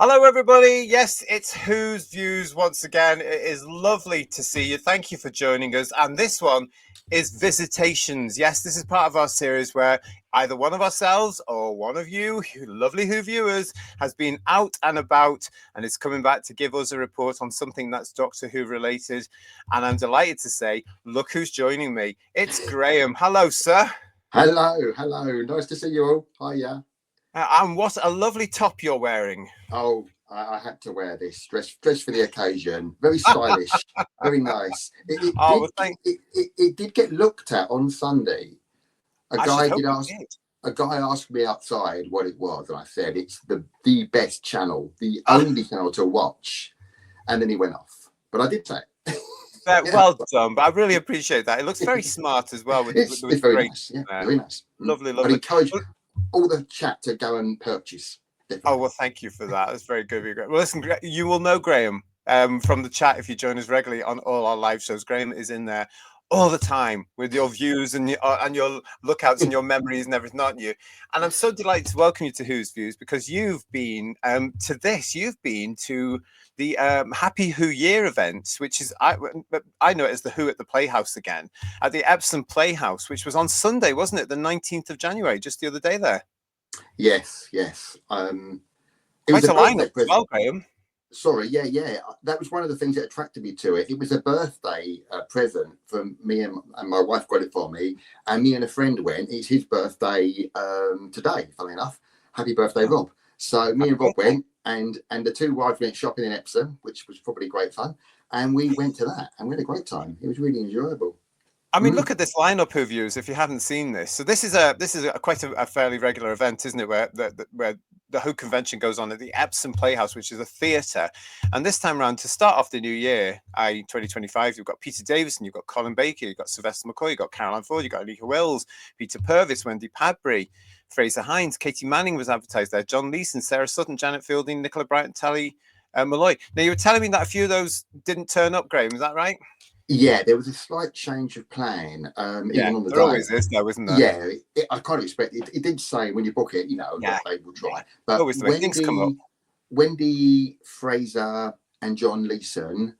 Hello, everybody. Yes, it's Who's Views once again. It is lovely to see you. Thank you for joining us. And this one is Visitations. Yes, this is part of our series where either one of ourselves or one of you, lovely Who viewers, has been out and about and is coming back to give us a report on something that's Doctor Who related. And I'm delighted to say, look who's joining me. It's Graham. Hello, sir. Hello. Nice to see you all. Hiya. And what a lovely top you're wearing. Oh, I had to wear this dress for the occasion. Very stylish, very nice. Oh, well, thank It did get looked at on Sunday. A I should guy hope did it ask. did. A guy asked me outside what it was, and I said it's the best channel, the only channel to watch. And then he went off. But I did say it. Yeah, Well done, but I really appreciate that. It looks very smart as well with it's the very grey nice. Yeah, there. very nice. Lovely, I'd lovely. encourage Well, all the chat to go and purchase. oh, Definitely. well, thank you for that. That's very good. Well, listen, you will know Graham from the chat if you join us regularly on all our live shows. Graham is in there all the time with your views and your lookouts and your memories and everything, aren't you? And I'm so delighted to welcome you to Who's Views because you've been you've been to the Happy Who Year event, which is I know it as the Who at the Playhouse again, at the Epsom Playhouse, which was on Sunday, wasn't it? The 19th of January, just the other day there. Yes. It was Quite a a lineup birthday as present. well, Graham. Sorry, yeah. That was one of the things that attracted me to it. It was a birthday present from me and my wife got it for me, and me and a friend went. It's his birthday today, funnily enough. Happy birthday, Oh, Rob. So me happy and Rob birthday. went, and the two wives went shopping in Epsom, which was probably great fun. And we went to that, and we had a great time. It was really enjoyable. I mean, Mm. look at this lineup of views. If you haven't seen this, so this is quite a fairly regular event, isn't it? Where the Who convention goes on at the Epsom Playhouse, which is a theatre. And this time around, to start off the new year, 2025, you've got Peter Davison, you've got Colin Baker, you've got Sylvester McCoy, you've got Caroline Ford, you've got Alika Wills, Peter Purvis, Wendy Padbury, Fraser Hines, Katie Manning was advertised there, John Leeson, Sarah Sutton, Janet Fielding, Nicola Bryant, Tally Malloy. Now, you were telling me that a few of those didn't turn up, Graham. Is that right? Yeah, there was a slight change of plan, Yeah, even on the there day. always is, though, isn't there? Yeah, I kind of expect it. It did say when you book it, Yeah, they will yeah. try. But Always the way things come up. Wendy Fraser and John Leeson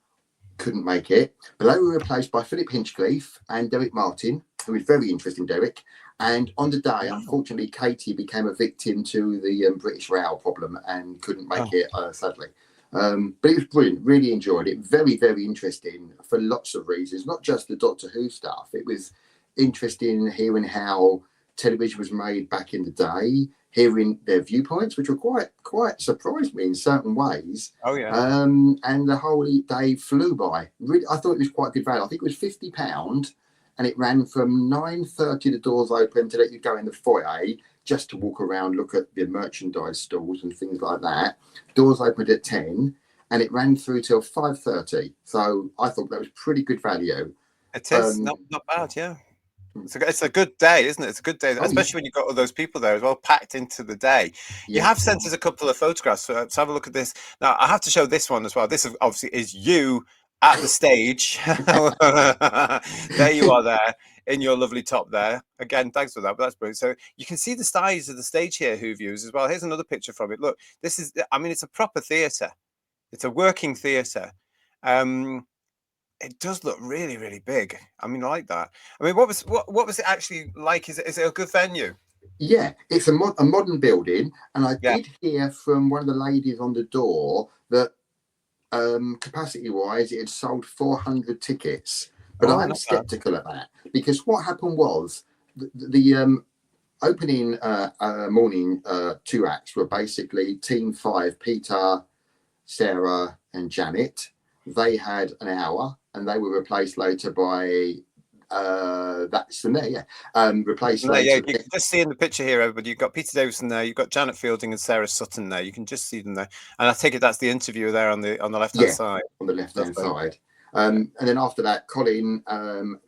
couldn't make it, but they were replaced by Philip Hinchcliffe and Derek Martin, who is very interesting, Derek. And on the day, Wow. unfortunately, Katie became a victim to the British Rail problem and couldn't make Oh, it, sadly. But it was brilliant. Really enjoyed it. Very interesting for lots of reasons, not just the Doctor Who stuff. It was interesting hearing how television was made back in the day, hearing their viewpoints, which were quite surprised me in certain ways. oh yeah. And the whole day flew by. Really, I thought it was quite good value. I think it was £50, and it ran from 9:30. The doors open to let you go in the foyer just to walk around, look at the merchandise stalls and things like that. Doors opened at 10, and it ran through till 5:30. So I thought that was pretty good value. It is Um, not bad. Yeah, it's a good day, isn't it? It's a good day, oh yeah, especially when you've got all those people there as well, packed into the day. You yeah. have sent us a couple of photographs, so let's have a look at this. Now, I have to show this one as well. This obviously is you at the stage. There you are, there in your lovely top there. Again, thanks for that. But that's brilliant. So you can see the size of the stage here. Who views as well? Here's another picture from it. Look, this is. I mean, it's a proper theatre. It's a working theatre. Um, it does look really big. I mean, I like that. I mean, what was it actually like? Is it a good venue? Yeah, it's a modern building, and I Yeah. did hear from one of the ladies on the door that capacity wise, it had sold 400 tickets. But Oh, I'm not bad. skeptical of that because what happened was the opening morning two acts were basically Team Five, Peter, Sarah, and Janet. They had an hour, and they were replaced later by that's from there, yeah. Replaced No, yeah, later. you can just see in the picture here, everybody. You've got Peter Davison there, you've got Janet Fielding and Sarah Sutton there. You can just see them there, and I take it that's the interviewer there on the left hand Yeah, side. on the left hand Lovely. side. Yeah. And then after that, Colin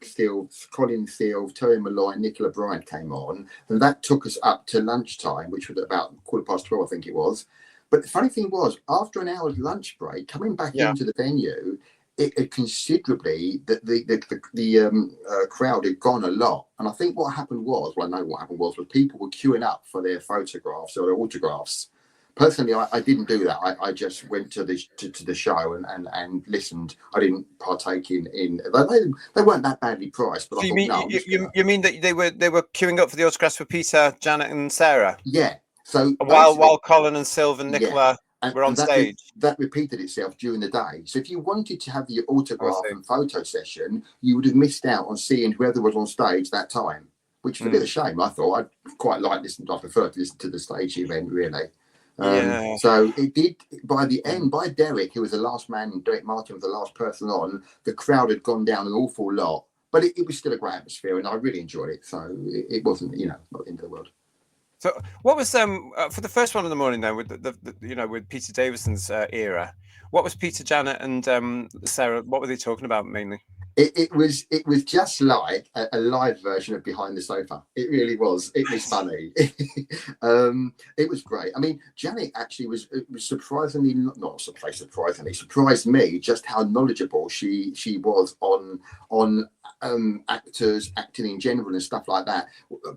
Steele, Terry Malloy, and Nicola Bryant came on, and that took us up to lunchtime, which was about 12:15, I think it was. But the funny thing was, after an hour's lunch break, coming back Yeah. into the venue, it considerably the crowd had gone a lot. And I think what happened was, well, I know what happened was people were queuing up for their photographs or their autographs. Personally, I didn't do that. I just went to the show and listened. I didn't partake in they weren't that badly priced, but So I you thought, mean no, I'm just gonna. you mean that they were queuing up for the autographs for Peter, Janet, and Sarah, Yeah. So while basically, Colin and Sylv and yeah, Nicola were on and stage? that repeated itself during the day. So if you wanted to have the Oh, I autograph see. and photo session, you would have missed out on seeing whoever was on stage that time, which is a bit of a shame. I thought I'd quite like listening. I prefer to listen to the stage event, really. Yeah. So it did. By the end, by Derek, who was the last man, Derek Martin was the last person on. The crowd had gone down an awful lot, but it was still a great atmosphere, and I really enjoyed it. So it wasn't, not the end of the world. So what was for the first one in the morning then with the with Peter Davison's era? What was Peter, Janet, and Sarah? What were they talking about mainly? It was just like a live version of Behind the Sofa. It really was. It was funny. It was great. I mean, Janet actually was surprisingly not surprisingly surprised me just how knowledgeable she was on actors acting in general and stuff like that.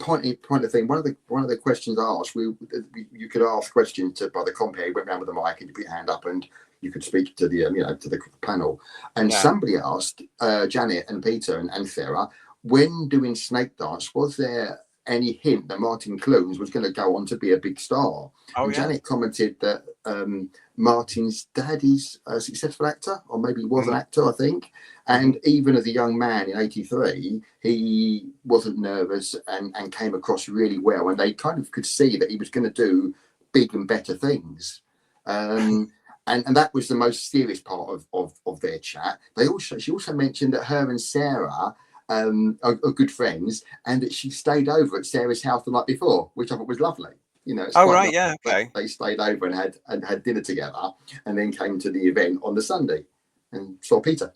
Point of thing. One of the questions I asked, you could ask questions by the compere. Went around with the mic and you put your hand up and you could speak to the to the panel, and somebody asked Janet and Peter and Sarah, when doing Snake Dance, was there any hint that Martin Clunes was going to go on to be a big star? Oh, and Janet commented that Martin's dad is a successful actor, or maybe he was an actor, I think. And even as a young man in '83, he wasn't nervous and came across really well. And they kind of could see that he was going to do big and better things. And that was the most serious part of their chat. She also mentioned that her and Sarah are good friends, and that she stayed over at Sarah's house the night before, which I thought was lovely. It's oh, quite right, lovely. yeah, okay. They stayed over and had dinner together, and then came to the event on the Sunday and saw Peter.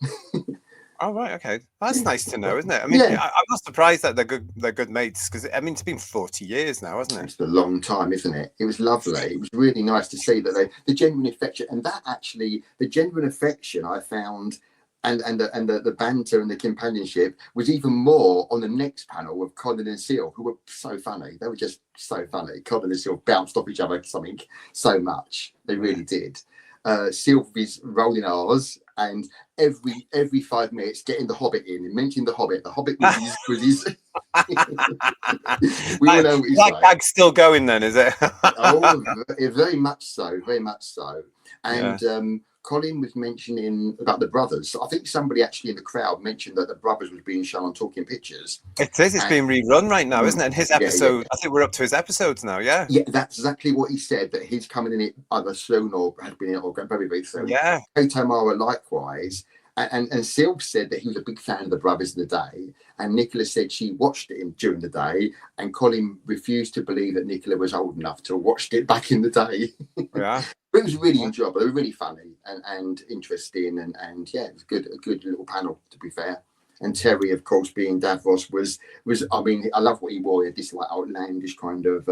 Oh, right, okay. That's nice to know, isn't it? I mean, I'm not surprised that they're good mates, because I mean, it's been 40 years now, hasn't it? It's a long time, isn't it? It was lovely. It was really nice to see that the genuine affection, and that actually the genuine affection I found, and the banter and the companionship was even more on the next panel with Colin and Seal, who were so funny. They were just so funny. Colin and Seal bounced off each other something so much. They really did. Sylvie's rolling R's, and every 5 minutes getting the Hobbit in and mentioning the Hobbit. The Hobbit was his we all know what he's that like. gag's still going then, is it? Oh, very much so, very much so. And Colin was mentioning about the brothers. I think somebody actually in the crowd mentioned that the brothers was being shown on Talking Pictures. It is. It's being rerun right now, isn't it? And his episode, I think we're up to his episodes now. Yeah. Yeah, that's exactly what he said. That he's coming in it either soon or had been in it or very, very soon. Yeah. Kato Mara likewise. And Sylv said that he was a big fan of the brothers in the day. And Nicola said she watched it during the day. And Colin refused to believe that Nicola was old enough to have watched it back in the day. Yeah. But it was really enjoyable. They were really funny and interesting. And yeah, it was good. A good little panel, to be fair. And Terry, of course, being Davros was. I mean, I love what he wore. He had this like outlandish kind of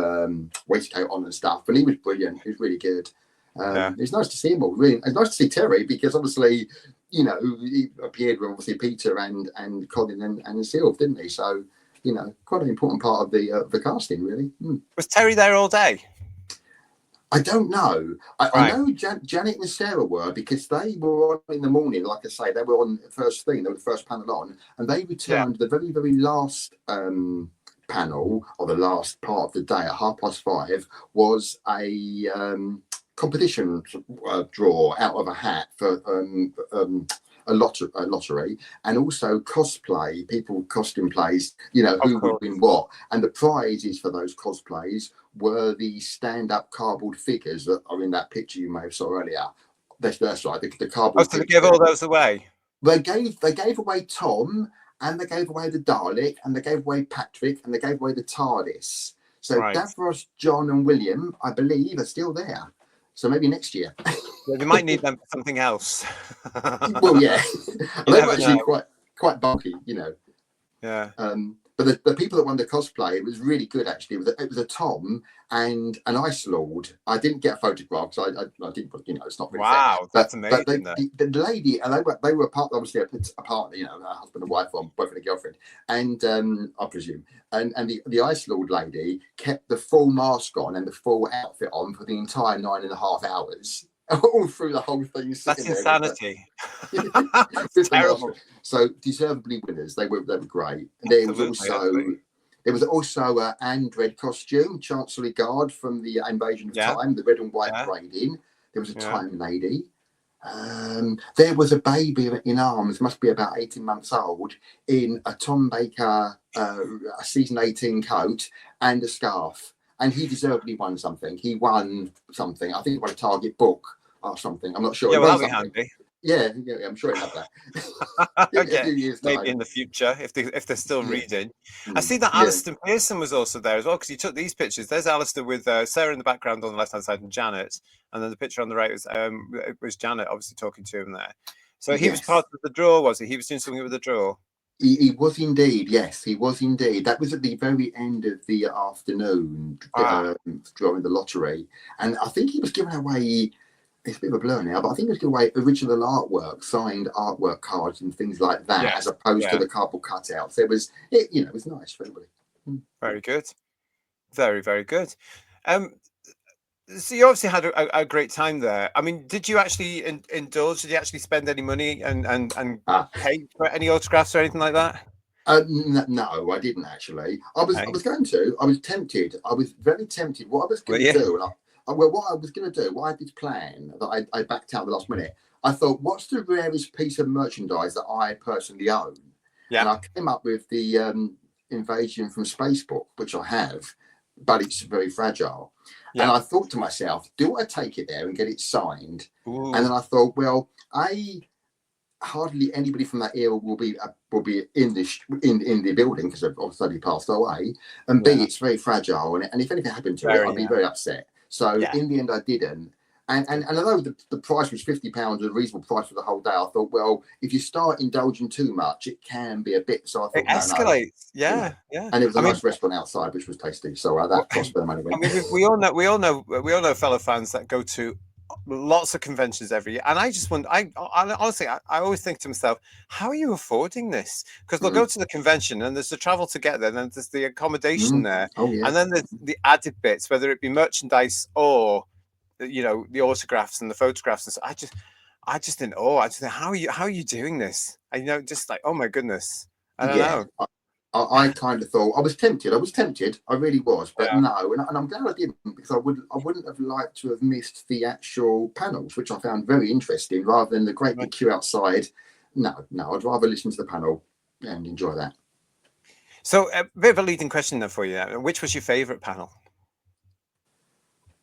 waistcoat on and stuff. And he was brilliant. He was really good. It's nice to see him all. Really, it's nice to see Terry because obviously, he appeared with obviously Peter and Colin and Sylv, didn't he? So, quite an important part of the casting, really. Was Terry there all day? I don't know. I know Janet and Sarah were, because they were on in the morning. Like I say, they were on first thing. They were the first panel on, and they returned the very, very last panel, or the last part of the day at 5:30 was a competition draw out of a hat for a lottery, and also cosplay, people costume plays, who would win what. And the prizes for those cosplays were the stand-up cardboard figures that are in that picture you may have saw earlier. That's right, the cardboard. Oh, so they gave all those away? They gave away Tom, and they gave away the Dalek, and they gave away Patrick, and they gave away the TARDIS. So Davros, John, and William, I believe, are still there. So maybe next year. They might need them for something else. Well, yeah. They were actually quite bulky, Yeah. But the people that won the cosplay, it was really good actually. It was a Tom and an Ice Lord. I didn't get a photograph, so I didn't. You know, it's not really fair. Wow, But that's amazing. the lady, and they were part, obviously a partner, you know, a husband and wife, or boyfriend and girlfriend, and I presume, and the Ice Lord lady kept the full mask on and the full outfit on for the entire 9.5 hours. All through the whole thing. That's insanity. That's terrible. So deservedly winners. They were great. And there was also an Andred costume, Chancellery Guard from the Invasion of Time, the red and white parading. There was a Time Lady. There was a baby in arms, must be about 18 months old, in a Tom Baker a season 18 coat and a scarf. And he deservedly won something. He won something. I think he won a Target book or something. I'm not sure. Yeah, well, that'd be handy. Yeah, I'm sure he'll have that. Okay. Maybe in the future, if they're still reading. I see that Alistair Pearson was also there as well, because he took these pictures. There's Alistair with Sarah in the background on the left-hand side and Janet. And then the picture on the right was Janet, obviously talking to him there. So he was part of the draw, was he? He was doing something with the draw. He was indeed, yes, he was indeed. That was at the very end of the afternoon drawing the lottery. And I think he was giving away, it's a bit of a blur now, but I think he was giving away original artwork, signed artwork cards and things like that, as opposed to the cardboard cutouts. It was nice for everybody. Very good. Very, very good. So you obviously had a great time there. I mean, did you actually indulge? Did you actually spend any money and pay for any autographs or anything like that? No, I didn't actually. I was going to. I was tempted. I was very tempted. What I was going to do, what I was going to do, what I had this plan that I backed out the last minute. I thought, what's the rarest piece of merchandise that I personally own? Yeah. And I came up with the Invasion from Space book, which I have, but it's very fragile. Yeah. And I thought to myself, do I take it there and get it signed? Ooh. And then I thought, well, hardly anybody from that era will be in the building because they've already passed away. And B, it's very fragile, and if anything happened to it, I'd be very upset. So in the end, I didn't. And although the price was £50, a reasonable price for the whole day, I thought, well, if you start indulging too much, it can be a bit. So I thought, it escalates. Yeah. And it was a nice restaurant outside, which was tasty. So that cost the money. I mean, we all know fellow fans that go to lots of conventions every year, and I just wonder. I honestly, I always think to myself, how are you affording this? Because they'll go to the convention, and there's the travel to get there, and then there's the accommodation there, and then there's the added bits, whether it be merchandise or the autographs and the photographs. And so I just think, how are you doing this? And just like, oh my goodness, I don't know. I kind of thought I was tempted. I really was, but no, and I'm glad I didn't, because I wouldn't have liked to have missed the actual panels, which I found very interesting, rather than the great big queue outside. No, I'd rather listen to the panel and enjoy that. So a bit of a leading question then for you. Which was your favourite panel?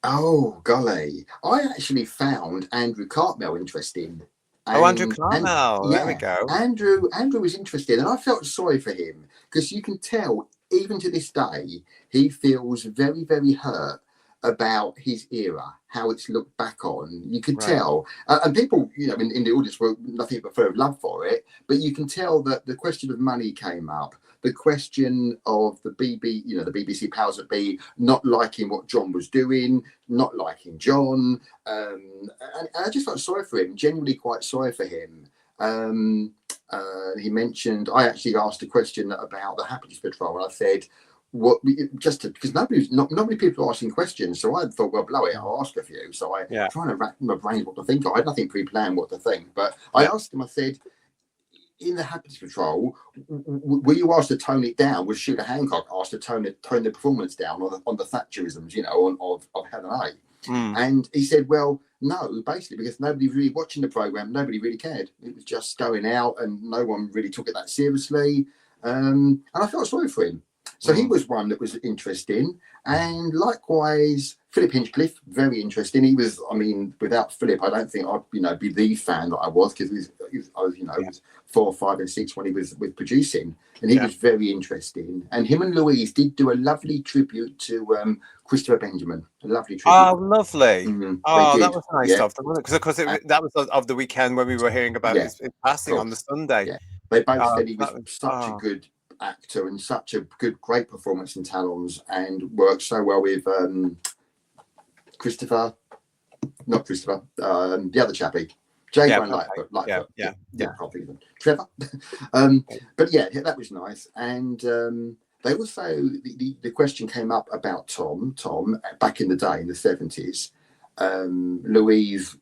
Oh golly, I actually found Andrew Cartmel interesting. Andrew Cartmel. There we go. Andrew was interested, and I felt sorry for him, because you can tell, even to this day, he feels very, very hurt about his era, how it's looked back on. You could tell, and people, in the audience were nothing but full of love for it. But you can tell that the question of money came up. The question of the BBC powers that be not liking what John was doing, not liking John, and I just felt sorry for him. Genuinely, quite sorry for him. He mentioned, I actually asked a question about the Happiness Patrol, and I said, because not many people are asking questions, so I thought, well, blow it, I'll ask a few. So I trying to rack my brains what to think. I had nothing pre-planned what to think, but I asked him. I said, in the Happiness Patrol, were you asked to tone it down? Was Shooter Hancock asked to tone the performance down on the Thatcherisms, of Helen A? And he said, well, no, basically, because nobody was really watching the programme, nobody really cared. It was just going out, and no one really took it that seriously. And I felt sorry for him. So he was one that was interesting. And likewise, Philip Hinchcliffe, very interesting. He was, without Philip, I don't think I'd, be the fan that I was, because I was 4, 5 and 6 when he was producing. And he was very interesting. And him and Louise did do a lovely tribute to Christopher Benjamin. A lovely tribute. Oh, lovely. Oh, that was nice of them, because of course that was of the weekend when we were hearing about his passing on the Sunday. Yeah. They both said he was such a good actor and such a great performance in Talons, and worked so well with Christopher, not Christopher, the other chappie. Jay won't like it, but I can't think of him. Trevor. But yeah, that was nice. And they also, the question came up about Tom back in the day in the 70s. Louise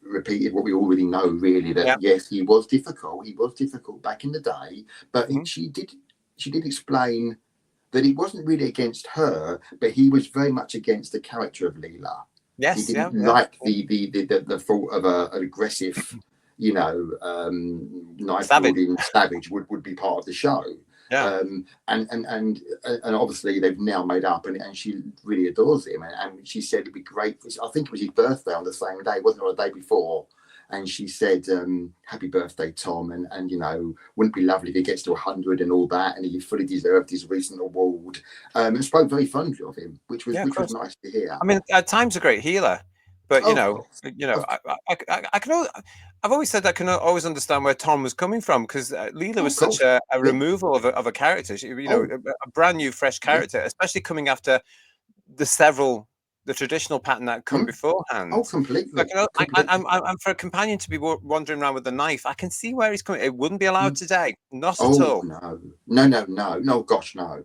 repeated what we already know, really, that yes, he was difficult back in the day, but she did explain that it wasn't really against her, but he was very much against the character of Leela. He didn't like the thought of an aggressive, knife wielding savage would be part of the show. And obviously they've now made up, and she really adores him. And she said it'd be great. I think it was his birthday on the same day, wasn't it, or the day before? And she said, "Happy birthday, Tom!" And wouldn't it be lovely if he gets to 100 and all that, and he fully deserved his recent award. And spoke very fondly of him, which was nice to hear. I mean, at times a great healer, but I can. I've always said I can always understand where Tom was coming from, because Leela was such a removal of a character. She, a brand new, fresh character, especially coming after the traditional pattern that come beforehand. Oh, completely. And for a companion to be wandering around with a knife, I can see where he's coming. It wouldn't be allowed today, not at all. No, gosh, no.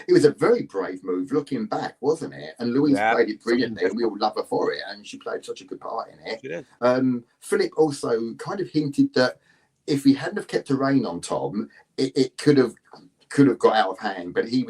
It was a very brave move looking back, wasn't it? And Louise played it brilliantly, and we all love her for it. And she played such a good part in it. She did. Philip also kind of hinted that if he hadn't have kept a rein on Tom, it could have got out of hand. But he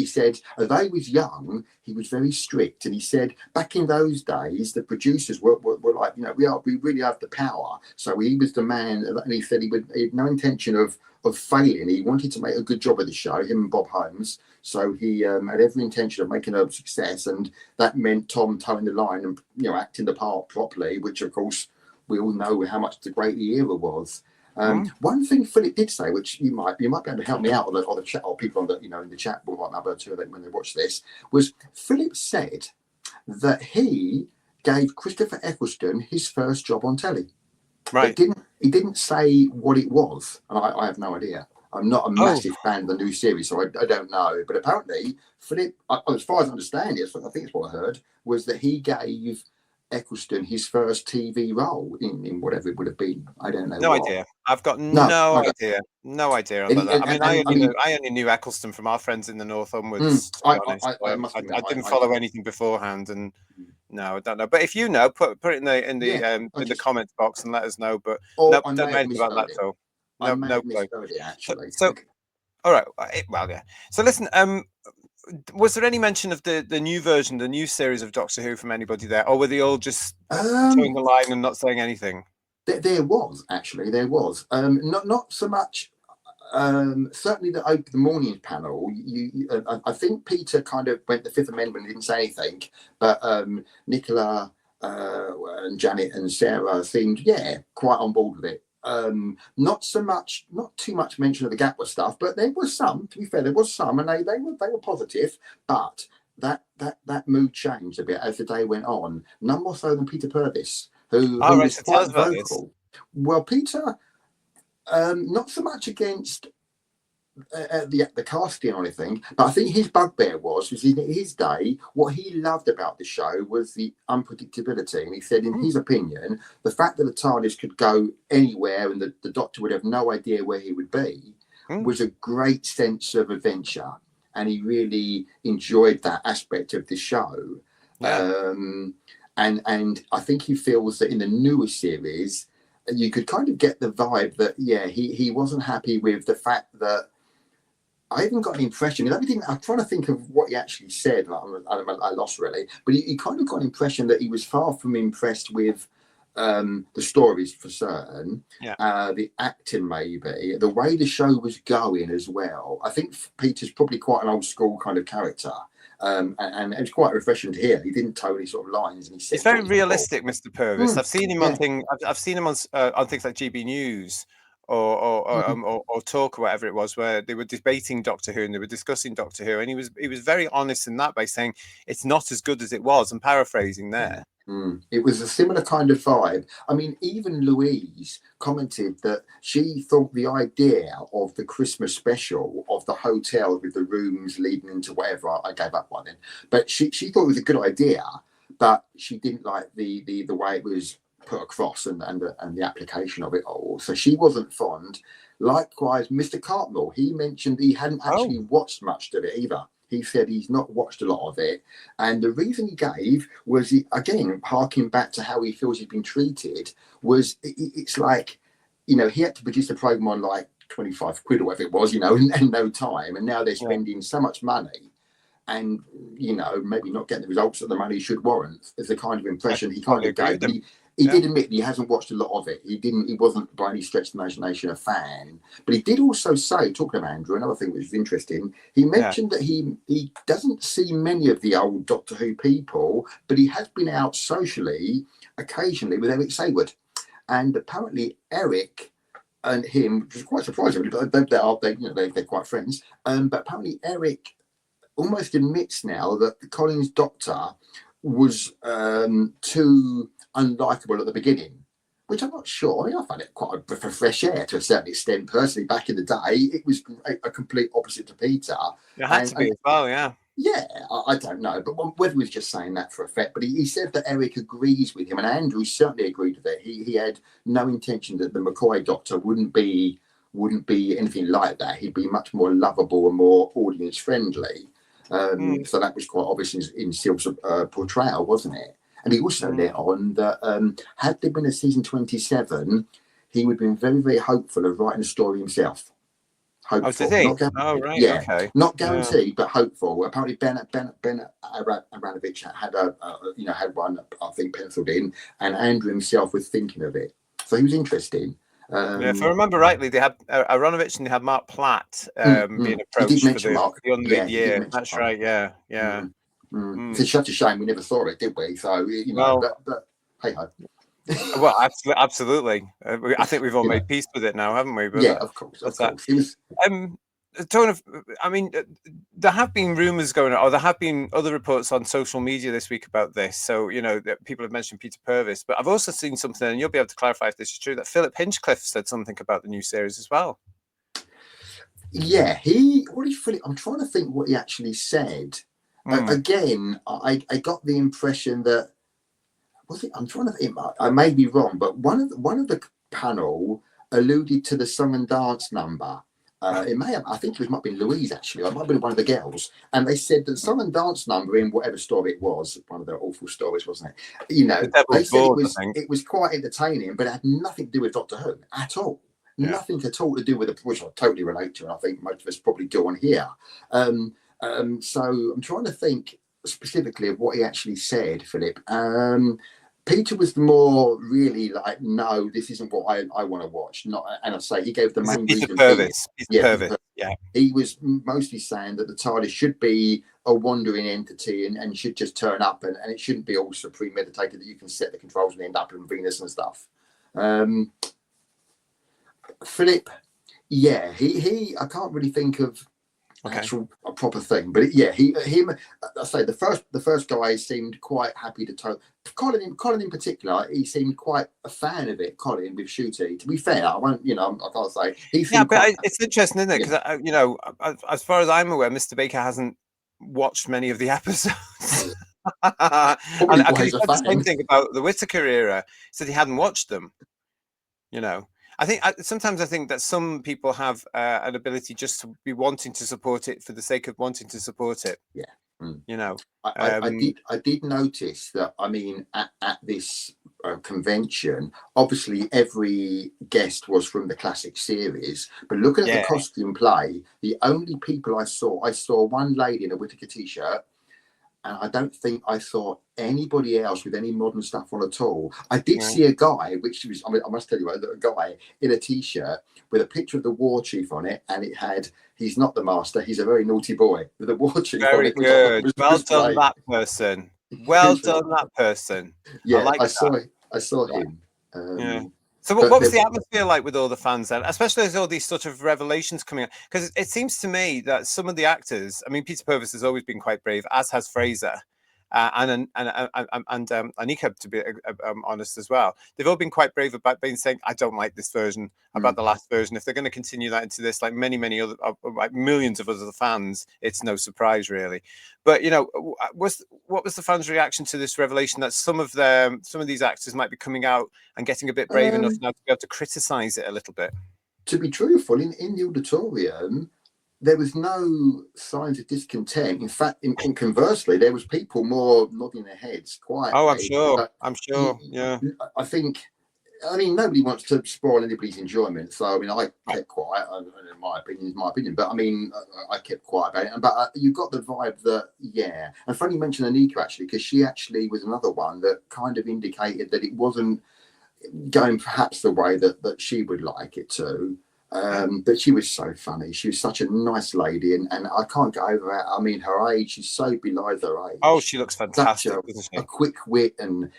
said, although he was young, he was very strict. And he said back in those days, the producers were like, we really have the power. So he was the man, and he said he had no intention of failing. He wanted to make a good job of the show, him and Bob Holmes. So he had every intention of making a success. And that meant Tom towing the line and, acting the part properly, which of course we all know how much the great era was. One thing Philip did say, which you might be able to help me out, or the chat, or people on the in the chat will might be able to when they watch this, was Philip said that he gave Christopher Eccleston his first job on telly. Right. He didn't say what it was, and I have no idea. I'm not a massive fan of the new series, so I don't know. But apparently, Philip, as far as I understand it, I think it's what I heard, was that he gave Eccleston his first TV role in whatever it would have been. I don't know. No idea. I've got no idea. No idea about that. I only knew Eccleston from our friends in the North onwards. I didn't follow anything beforehand, and no, I don't know. But if you know, put it in the comments box and let us know. But no, don't know anything about that. So no clue. Actually. So all right. Well, yeah. So listen. Was there any mention of the new version, the new series of Doctor Who from anybody there, or were they all just towing the line and not saying anything? There was not so much. Certainly the morning panel. I think Peter kind of went the Fifth Amendment, didn't say anything, but Nicola and Janet and Sarah seemed quite on board with it. Not too much mention of the Gatwa stuff, but there was some. To be fair, there was some, and they were positive. But that mood changed a bit as the day went on. None more so than Peter Purvis, who was quite vocal. Well, Peter, not so much against the casting or anything, but I think his bugbear was in his day, what he loved about the show was the unpredictability. And he said, in his opinion, the fact that the TARDIS could go anywhere and the Doctor would have no idea where he would be was a great sense of adventure. And he really enjoyed that aspect of the show. And I think he feels that in the newer series, you could kind of get the vibe that, he wasn't happy with the fact that I even got an impression. I'm trying to think of what he actually said. I lost really, but he kind of got an impression that he was far from impressed with the stories for certain, the acting maybe, the way the show was going as well. I think Peter's probably quite an old school kind of character. And it was quite refreshing to hear. He didn't toe any sort of lines, and he said, "It's very realistic, Mr. Purvis." I've seen him on things. I've seen him on things like GB News or Talk or whatever it was, where they were debating Doctor Who and they were discussing Doctor Who, and he was very honest in that by saying it's not as good as it was. I'm paraphrasing there. It was a similar kind of vibe. I mean, even Louise commented that she thought the idea of the Christmas special of the hotel with the rooms leading into whatever, I gave up by then, but she thought it was a good idea, but she didn't like the way it was put across and the application of it all. So she wasn't fond. Likewise, Mr. Cartmell, he mentioned he hadn't actually watched much of it either. He said he's not watched a lot of it. And the reason he gave was, again, harking back to how he feels he's been treated, was it's like, he had to produce a program on like 25 quid or whatever it was, in no time. And now they're spending so much money and, maybe not getting the results that the money should warrant. Is the kind of impression he kind of gave. But he did admit he hasn't watched a lot of it. He wasn't by any stretch of the imagination a fan. But he did also say, talking about Andrew, another thing which is interesting, he mentioned that he doesn't see many of the old Doctor Who people, but he has been out socially occasionally with Eric Sayward. And apparently Eric and him, which is quite surprising, but they're quite friends. But apparently Eric almost admits now that the Collins Doctor was too unlikable at the beginning, which I'm not sure. I found it quite a breath of fresh air to a certain extent. Personally, back in the day, it was a complete opposite to Peter. It had to be as well, yeah. Yeah, I don't know, but whether he was just saying that for effect. But he said that Eric agrees with him, and Andrew certainly agreed with it. He had no intention that the McCoy Doctor wouldn't be anything like that. He'd be much more lovable and more audience friendly. So that was quite obvious in Syl's portrayal, wasn't it? And he also let on that had there been a season 27, he would have been very, very hopeful of writing a story himself. Hopeful. Oh, did he? Yeah, okay. Not guaranteed, but hopeful. Apparently, Ben Aranovich had one, I think, penciled in, and Andrew himself was thinking of it. So he was interesting. If I remember rightly, they had Aronovich and they had Mark Platt being approached for the unmid year. That's Mark. Right, yeah. It's such a shame we never saw it, did we? So, but hey ho. Well, absolutely. I think we've all made peace with it now, haven't we? But yeah, of course. It was. There have been rumours going on, or there have been other reports on social media this week about this. So, that people have mentioned Peter Purvis, but I've also seen something, and you'll be able to clarify if this is true, that Philip Hinchcliffe said something about the new series as well. Yeah, I'm trying to think what he actually said. Again, I got the impression that, was it? I'm trying to think. I may be wrong, but one of the panel alluded to the song and dance number. It may have. I think it might have been Louise actually. It might have been one of the girls, and they said that the song and dance number in whatever story it was, one of their awful stories, wasn't it? They said it was quite entertaining, but it had nothing to do with Doctor Who at all. Yeah. Nothing at all to do with which I totally relate to, and I think most of us probably do on here. So I'm trying to think specifically of what he actually said, Philip. Peter was the more really like, no, this isn't what I want to watch. Not, and I say he gave the main reason. Purvis. Yeah. He was mostly saying that the TARDIS should be a wandering entity and should just turn up, and it shouldn't be also premeditated that you can set the controls and end up in Venus and stuff. Philip, yeah, he I can't really think of actual a proper thing, but him. I say the first guy seemed quite happy to talk. Colin in particular, he seemed quite a fan of it. Colin with Shooty. To be fair, I won't. I can't say he. Yeah, but it's interesting, isn't it? Because as far as I'm aware, Mr. Baker hasn't watched many of the episodes. And he said the same thing about the Whittaker era. He said he hadn't watched them. Sometimes I think that some people have an ability just to be wanting to support it for the sake of wanting to support it. Yeah. I did notice that. I mean, at this convention, obviously every guest was from the classic series. But looking at the costume play, the only people I saw one lady in a Whittaker t-shirt. And I don't think I saw anybody else with any modern stuff on at all. I did see a guy, I must tell you, a guy in a t-shirt with a picture of the war chief on it, and it had, he's not the master, he's a very naughty boy, with a war chief on it. Very good. Well done, that person. Well done, that person. Yeah, I saw him. So what was the atmosphere like with all the fans then, especially as all these sort of revelations coming out? Because it seems to me that some of the actors, I mean, Peter Purvis has always been quite brave, as has Fraser. and Anika, to be honest as well, they've all been quite brave about being saying, I don't like this version about the last version. If they're going to continue that into this, like many other, like millions of other fans, it's no surprise really. But you know, what was the fans' reaction to this revelation that some of these actors might be coming out and getting a bit brave enough now to be able to criticize it a little bit? To be truthful, in the auditorium, there was no signs of discontent. In fact, in conversely, there was people more nodding their heads quietly. Oh, I'm sure. Yeah. I think. I mean, nobody wants to spoil anybody's enjoyment. So, I mean, I kept quiet. In my opinion. But I mean, I kept quiet about it. But you got the vibe that, yeah. And funny you mentioned Anika actually, because she actually was another one that kind of indicated that it wasn't going perhaps the way that she would like it to. But she was so funny. She was such a nice lady, and I can't get over that. I mean, her age, she's so belies her age. Oh, she looks fantastic, doesn't she? A quick wit and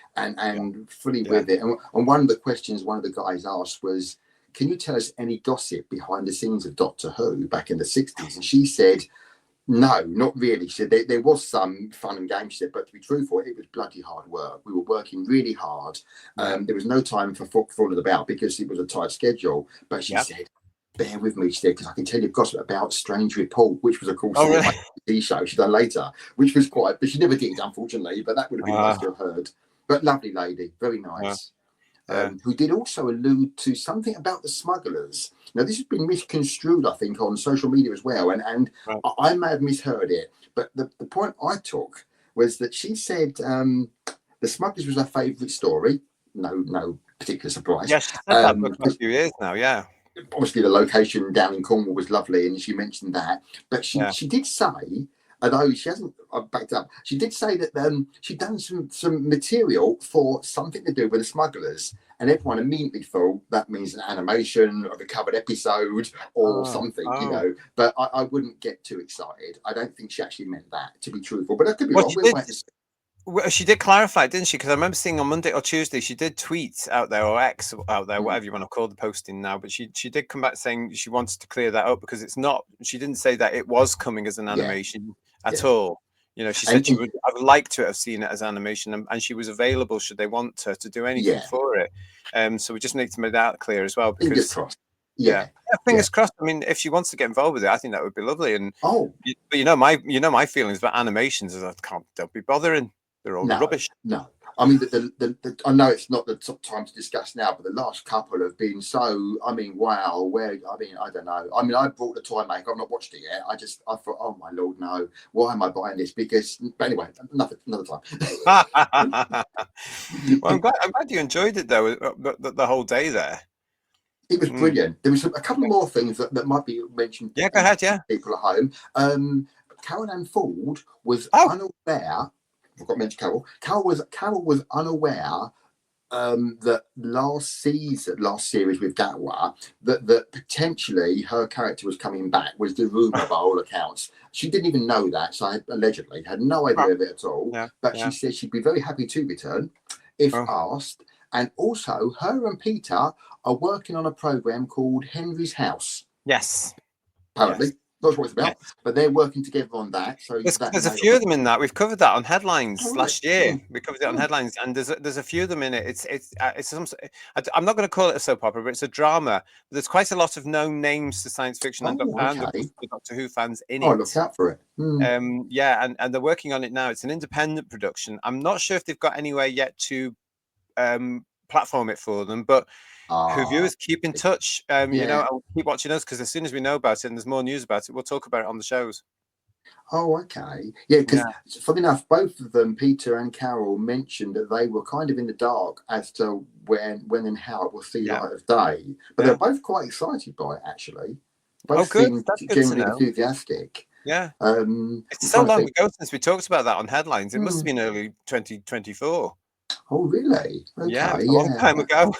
fully with it. And one of the questions one of the guys asked was, can you tell us any gossip behind the scenes of Doctor Who back in the 60s? And she said, no, not really. She said there was some fun and games, she said, but to be truthful, it was bloody hard work. We were working really hard. There was no time for fooling about because it was a tight schedule. But she said, bear with me, she said, because I can tell you gossip about Strange Report, which was, of course, a TV show she done later, which was quite, but she never did, unfortunately, but that would have been nice to have heard. But lovely lady, very nice. Who did also allude to something about the smugglers. Now, this has been misconstrued, I think, on social media as well, and I may have misheard it, but the point I took was that she said the smugglers was her favourite story. No particular surprise. Yes, she said that for a few years now, yeah. Obviously, the location down in Cornwall was lovely, and she mentioned that. But she did say, although she hasn't backed up, she did say that she'd done some material for something to do with the smugglers, and everyone immediately thought that means an animation of a covered episode or something, you know. But I wouldn't get too excited. I don't think she actually meant that, to be truthful. But I could be wrong. Well, she did clarify, didn't she? Because I remember seeing on Monday or Tuesday, she did tweet out there, or X out there, whatever you want to call the posting now. But she did come back saying she wanted to clear that up because it's not. She didn't say that it was coming as an animation at all. You know, she said I would like to have seen it as animation, and she was available should they want her to do anything for it. So we just need to make that clear as well. Because fingers crossed. Fingers crossed. I mean, if she wants to get involved with it, I think that would be lovely. And but you know my feelings about animations is don't be bothering. They're all rubbish. No, I mean, I know it's not the time to discuss now, but the last couple have been so. I mean, wow. I don't know. I mean, I bought the toy maker. I've not watched it yet. I thought, oh my lord, no. Why am I buying this? Because, but anyway, another time. Well, I'm glad you enjoyed it though. The whole day there. It was brilliant. There was a couple more things that might be mentioned. Yeah, go ahead. Yeah, people at home. Carol Ann Ford was unaware. I've got to mention Carol. Carol was unaware that last series with Gatwa, that potentially her character was coming back, was the rumour by all accounts. She didn't even know that, so allegedly had no idea of it at all. But she said she'd be very happy to return if asked. And also, her and Peter are working on a programme called Henry's House. Yes. Apparently. Yes. Not sure what it's about, but they're working together on that. So there's a few of them in that. We've covered that on Headlines last year. We covered it on Headlines, and there's a few of them in it. I'm not going to call it a soap opera, but it's a drama. But there's quite a lot of known names to science fiction and Doctor Who fans in it. Oh, look out for it. And they're working on it now. It's an independent production. I'm not sure if they've got anywhere yet to platform it for them, but who viewers keep in touch, you know, and keep watching us, because as soon as we know about it and there's more news about it, we'll talk about it on the shows. Oh, okay. Yeah, because funny enough, both of them, Peter and Carol, mentioned that they were kind of in the dark as to when and how it will see light of day. But they're both quite excited by it, actually. Both seem generally enthusiastic. Yeah. It's so long ago since we talked about that on Headlines. It must have been early 2024. Oh, really? Okay, yeah, a long time ago.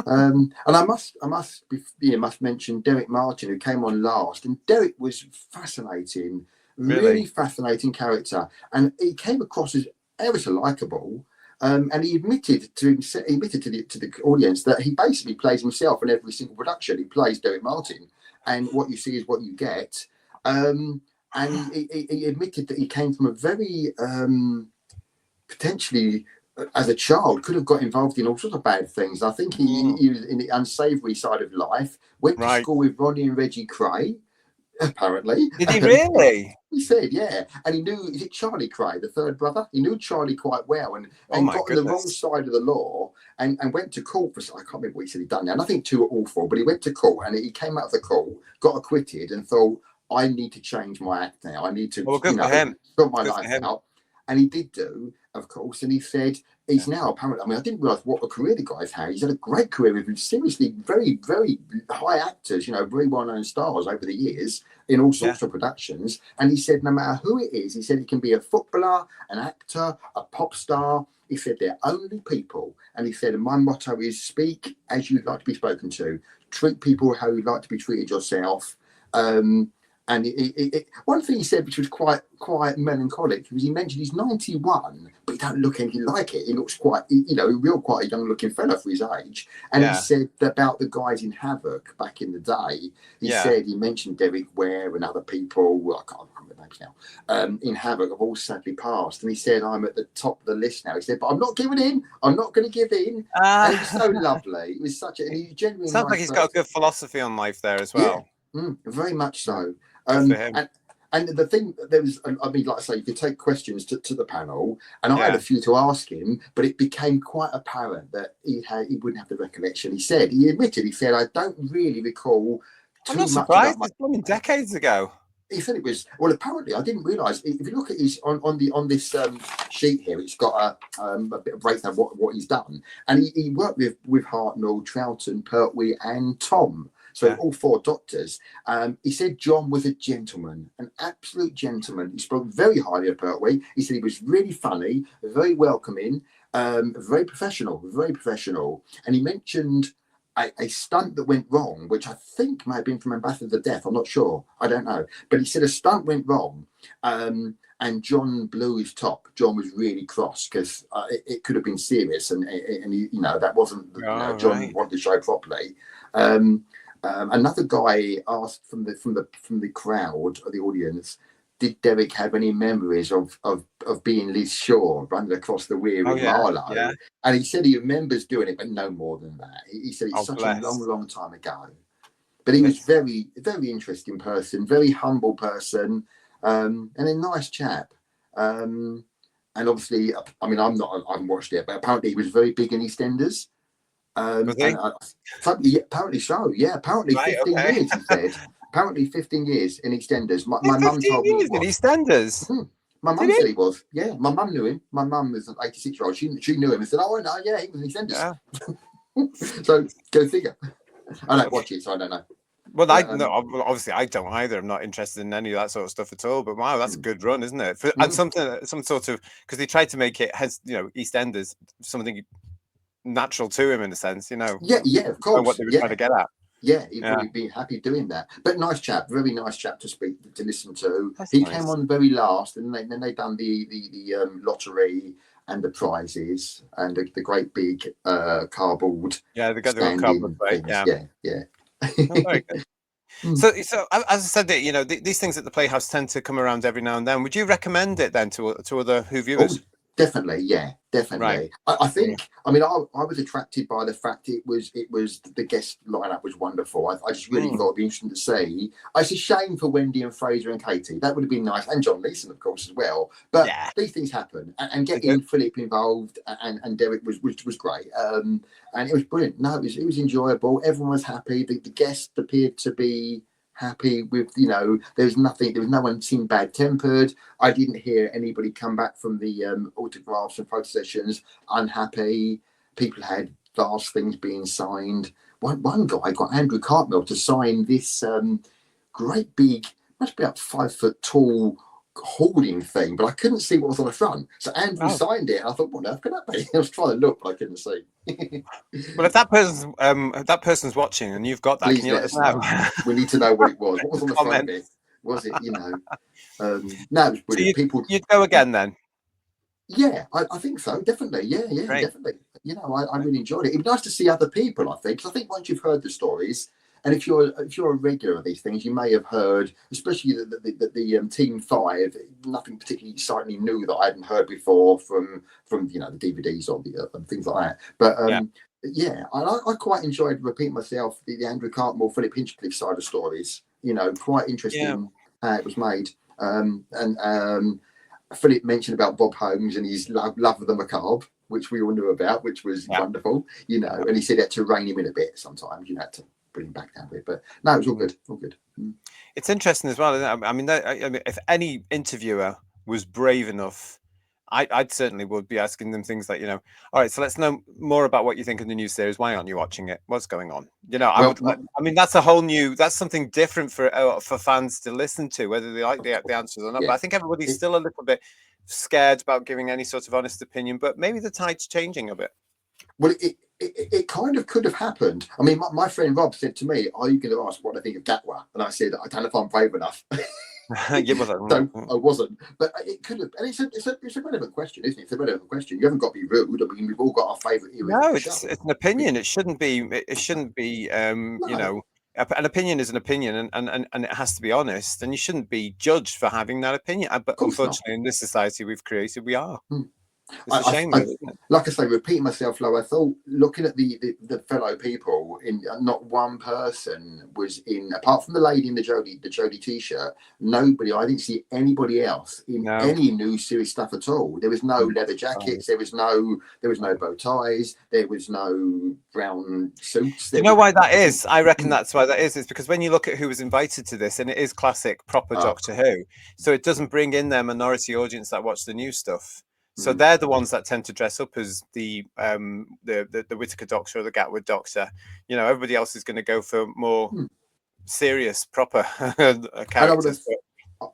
And I must mention Derek Martin, who came on last, and Derek was fascinating, really fascinating character, and he came across as ever so likable. And he admitted to the audience that he basically plays himself in every single production. He plays Derek Martin, and what you see is what you get. And he admitted that he came from a very potentially as a child could have got involved in all sorts of bad things. I think he was in the unsavoury side of life. Went to Right. school with Ronnie and Reggie Cray, apparently. Did he really? He said, yeah. And he knew, is it Charlie Cray, the third brother? He knew Charlie quite well Oh and my got on the wrong goodness. side of the law and went to court for, I can't remember what he said he'd done now, nothing too awful, but he went to court and he came out of the court, got acquitted and thought, I need to change my act now. I need to, Well, good for him. sort my Good for life him. out. And he did do, of course, and he said he's now apparently, I mean, I didn't realise what a career the guy's had. He's had a great career with seriously very, very high actors, very well-known stars over the years in all sorts of productions. And he said, no matter who it is, he said he can be a footballer, an actor, a pop star. He said they're only people. And he said, my motto is speak as you'd like to be spoken to. Treat people how you'd like to be treated yourself. And one thing he said, which was quite melancholic, was he mentioned he's 91, but he don't look anything like it. He looks quite a young-looking fella for his age. And he said about the guys in Havoc back in the day, he said he mentioned Derek Ware and other people. Well, I can't remember the names now. In Havoc have all sadly passed. And he said, I'm at the top of the list now. He said, but I'm not giving in. I'm not going to give in. And it was so lovely. It was such a, and he genuinely Sounds like he's got a good philosophy on life there as well. Yeah, very much so. Good for him. And the thing, there was, I mean, like I say, you could take questions to the panel, and I had a few to ask him, but it became quite apparent that he wouldn't have the recollection. He admitted, I don't really recall too much. I'm not surprised. It's decades ago. He said it was, well, apparently, I didn't realise. If you look at his on this sheet here, it's got a bit of breakdown of what he's done, and he worked with Hartnell, Troughton, Pertwee, and Tom. So all four doctors. He said John was a gentleman, an absolute gentleman. He spoke very highly of Pertwee. He said he was really funny, very welcoming, very professional. And he mentioned a stunt that went wrong, which I think might have been from Ambassador of Death. I'm not sure. I don't know. But he said a stunt went wrong. And John blew his top. John was really cross because it could have been serious, and he, that wasn't. John wanted to show properly. Another guy asked from the crowd or the audience, did Derek have any memories of being Liz Shaw running across the weir with Marlowe? Yeah. And he said he remembers doing it, but no more than that. He said it's such a long time ago. But he was very, very interesting person, very humble person, and a nice chap. And obviously, I mean, I haven't watched it, but apparently he was very big in EastEnders. Apparently so. Yeah, apparently 15 years, he said. Apparently 15 years in EastEnders. My mum told me he was. In EastEnders? My mum said he was. Yeah, my mum knew him. My mum was an 86-year-old. She knew him and said, oh, no, yeah, he was in EastEnders. Yeah. So, go figure. I don't watch it, so I don't know. Well, obviously I don't either. I'm not interested in any of that sort of stuff at all. But wow, that's a good run, isn't it? And some sort of, because they tried to make it EastEnders something natural to him in a sense, Yeah, of course. What they were trying to get at. Yeah, he'd probably be happy doing that. But nice chap, very nice chap to listen to. That's nice. Came on very last, and then they done the lottery and the prizes and the great big cardboard. Yeah, they got the cardboard plate. Yeah. Oh, very good. So as I said, these things at the Playhouse tend to come around every now and then. Would you recommend it then to other WhosViewers? Oh, definitely. Right. I think. I mean, I was attracted by the fact it was the guest lineup was wonderful. I just really thought it'd be interesting to see. It's a shame for Wendy and Fraser and Katie. That would have been nice, and John Leeson, of course, as well. But these things happen, and getting Philip involved and Derek was great. And it was brilliant. No, it was enjoyable. Everyone was happy. The guests appeared to be happy with, there was no one seemed bad tempered. I didn't hear anybody come back from the autographs and photo sessions unhappy. People had vast things being signed. One guy got Andrew Cartmel to sign this great big, must be up 5 foot tall hoarding thing, but I couldn't see what was on the front. So Andrew signed it, and I thought, what on earth could that be? I was trying to look, but I couldn't see. Well, if that person's watching and you've got that, please can you let us know? We need to know what it was. What was on the front bit? Was it, no, it was brilliant. So you'd go again then? Yeah, I think so. Definitely. Yeah, definitely. I really enjoyed it. It'd be nice to see other people, I think. Because I think once you've heard the stories, And if you're a regular of these things, you may have heard, especially the Team 5, nothing particularly excitingly new that I hadn't heard before from the DVDs or the things like that. But yeah, I quite enjoyed, repeating myself, the Andrew Cartmore, Philip Hinchcliffe side of stories. Quite interesting how it was made. And Philip mentioned about Bob Holmes and his love of the macabre, which we all knew about, which was wonderful, and he said he had to rein him in a bit sometimes, to bring him back down a bit. But no, it was all good. It's interesting as well, isn't it? I mean, if any interviewer was brave enough, I'd certainly would be asking them things like, all right, so let's know more about what you think of the new series. Why aren't you watching it? What's going on? That's something different for fans to listen to, whether they like the answers or not. But I think everybody's still a little bit scared about giving any sort of honest opinion, but maybe the tide's changing a bit. Well, it kind of could have happened. I mean, my friend Rob said to me, "Are you going to ask what I think of Gatwa?" And I said, "I don't know if I'm brave enough." So I wasn't, but it could have. And it's a relevant question, isn't it? It's a relevant question. You haven't got to be rude. I mean, we've all got our favourite heroes. No, it's an opinion. It shouldn't be. It shouldn't be. No. An opinion is an opinion, and it has to be honest. And you shouldn't be judged for having that opinion. But unfortunately, in this society we've created, we are. It's a shame, isn't it? Like I say, repeating myself, Lo, I thought, looking at the fellow people, not one person was in, apart from the lady in the Jodie t-shirt, nobody, I didn't see anybody else in any new series stuff at all. There was no leather jackets, there was no bow ties, there was no brown suits. You know why that is? I reckon that's why that is. It's because when you look at who was invited to this, and it is classic proper Doctor Who, so it doesn't bring in their minority audience that watch the new stuff. So they're the ones that tend to dress up as the Whittaker Doctor or the Gatwood Doctor. Everybody else is going to go for more serious, proper characters.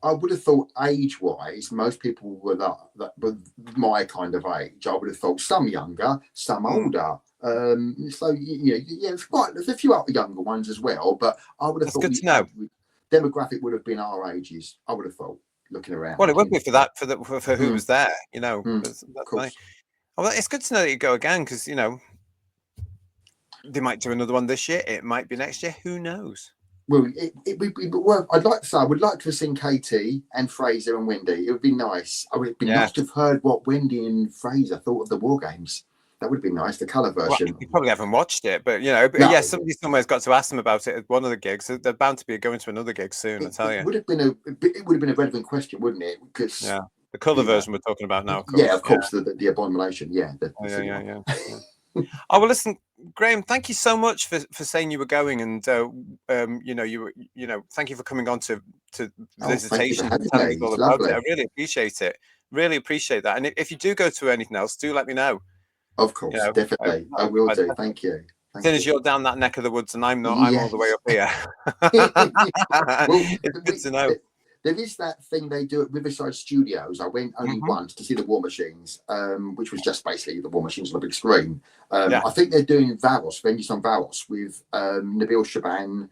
I would have thought, age-wise, most people were that were my kind of age. I would have thought some younger, some older. So there's a few younger ones as well. But I would have thought the demographic would have been our ages. I would have thought. Looking around. Well, it would be for who was there, That's nice. Well, it's good to know that you go again, because they might do another one this year. It might be next year. Who knows? Well, I'd like to say I would like to have seen Katie and Fraser and Wendy. It would be nice. I would be nice to have heard what Wendy and Fraser thought of the War Games. That would be nice, the colour version. Well, you probably haven't watched it, but somebody somewhere's got to ask them about it at one of the gigs. They're bound to be going to another gig soon. I tell you, it would have been a relevant question, wouldn't it? Because the colour version we're talking about now. Of course, the abomination. Yeah. Oh well, listen, Graham. Thank you so much for saying you were going, and thank you for coming on to Visitation and telling us all about it. I really appreciate it. Really appreciate that. And if you do go to anything else, do let me know. Of course, definitely. I will do. Thank you. As soon as you're down that neck of the woods and I'm not, I'm all the way up here. It's good to know. There is that thing they do at Riverside Studios. I went only once to see the War Machines, which was just basically the War Machines on a big screen. I think they're doing Varos, Vengeance on Varos, with Nabil Shaban,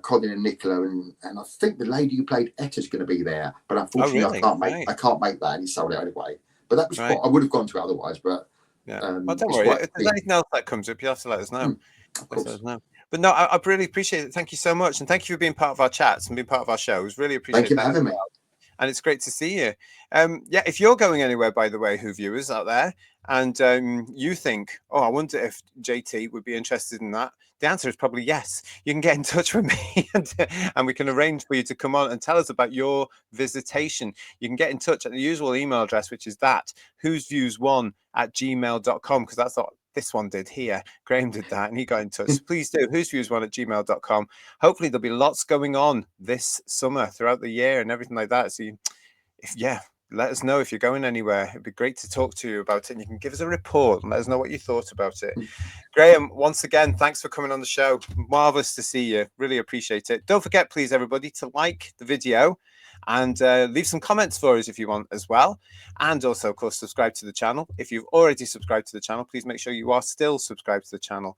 Colin and Nicola, and I think the lady who played Etta's going to be there. But unfortunately, I can't make that. He's sold out anyway. But that was I would have gone to otherwise, but. Well, don't worry. If there's anything else that comes up, you have to let us know. Let us know. But no, I really appreciate it. Thank you so much, and thank you for being part of our chats and being part of our shows. Really appreciate it. Thank you for having me. And it's great to see you. If you're going anywhere, by the way, Who viewers out there, and you think, I wonder if JT would be interested in that, the answer is probably yes. You can get in touch with me and we can arrange for you to come on and tell us about your visitation. You can get in touch at the usual email address, which is whosviews1@gmail.com, because that's what this one did here. Graham did that and he got in touch. So please do, whosviews1@gmail.com. Hopefully there'll be lots going on this summer throughout the year and everything like that. So let us know if you're going anywhere. It'd be great to talk to you about it, and you can give us a report and let us know what you thought about it. Graham, once again, thanks for coming on the show. Marvelous to see you. Really appreciate it. Don't forget, please, everybody, to like the video and leave some comments for us if you want as well. And also, of course, subscribe to the channel. If you've already subscribed to the channel, please make sure you are still subscribed to the channel.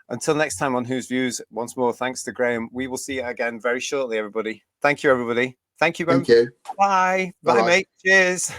Until next time on Whose Views, once more, thanks to Graham. We will see you again very shortly, everybody. Thank you, everybody. Thank you, Ben. Thank you. Bye. Bye, mate. Cheers.